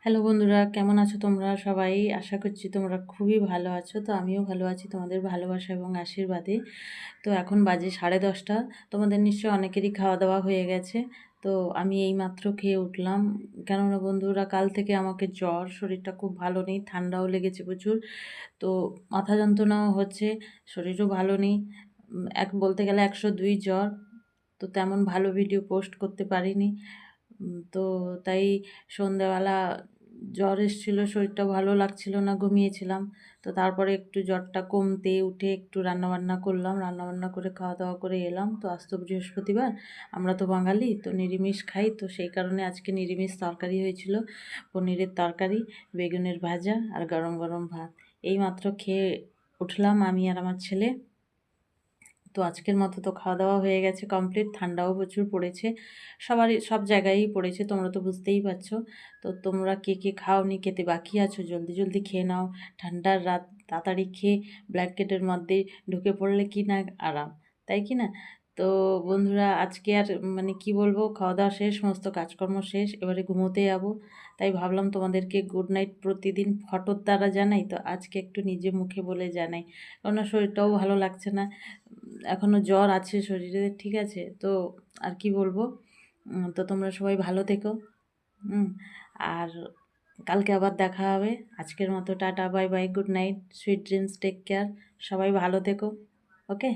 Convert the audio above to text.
Hello বন্ধুরা, কেমন আছো তোমরা সবাই? আশা করছি তোমরা খুবই ভালো আছো। তো আমিও ভালো আছি তোমাদের ভালোবাসা এবং আশীর্বাদে। তো এখন বাজে 10:30। তোমাদের নিশ্চয়ই অনেকেরই খাওয়া দাওয়া হয়ে গেছে। তো আমি এইমাত্র খেয়ে উঠলাম। কেননা বন্ধুরা, কাল থেকে আমাকে জ্বর, শরীরটা খুব ভালো নেই, ঠান্ডাও লেগেছে প্রচুর। তো মাথা যন্ত্রণাও হচ্ছে, শরীরও ভালো নেই। এক বলতে গেলে 102 জ্বর। তো তেমন ভালো ভিডিও পোস্ট করতে পারিনি। তো তাই সন্ধ্যেবেলা জ্বর এসেছিলো, শরীরটা ভালো লাগছিল না, ঘুমিয়েছিলাম। তো তারপরে একটু জ্বরটা কমতে উঠে একটু রান্নাবান্না করলাম, রান্নাবান্না করে খাওয়া দাওয়া করে এলাম। তো আজ তো বৃহস্পতিবার, আমরা তো বাঙালি, তো নিরামিষ খাই। তো সেই কারণে আজকে নিরামিষ তরকারি হয়েছিল, পনিরের তরকারি, বেগুনের ভাজা আর গরম গরম ভাত। এইমাত্র খেয়ে উঠলাম আমি আর আমার ছেলে। তো আজকের মতো তো খাওয়া দাওয়া হয়ে গেছে কমপ্লিট। ঠান্ডাও প্রচুর পড়েছে, সবারই সব জায়গায়ই পড়েছে, তোমরা তো বুঝতেই পারছো। তো তোমরা কে কে খাওনি, খেতে বাকি আছো, জলদি জলদি খেয়ে নাও। ঠান্ডার রাত, তাড়াতাড়ি খেয়ে ব্ল্যাঙ্কেটের মধ্যে ঢুকে পড়লে কি না আরাম, তাই কি না? তো বন্ধুরা, আজকে আর মানে কি বলবো, খাওয়া দাওয়া শেষ, সমস্ত কাজকর্ম শেষ, এবারে ঘুমোতে যাবো। তাই ভাবলাম তোমাদেরকে গুড নাইট প্রতিদিন ফটোর দ্বারা জানাই, তো আজকে একটু নিজে মুখে বলে জানাই। কেননা শরীরটাও ভালো লাগছে না, এখনও জ্বর আছে শরীরে, ঠিক আছে? তো আর কি বলবো। তো তোমরা সবাই ভালো থেকো। আর কালকে আবার দেখা হবে। আজকের মতো tata, bye bye, good night, sweet dreams, take care. সবাই ভালো থেকো। ওকে।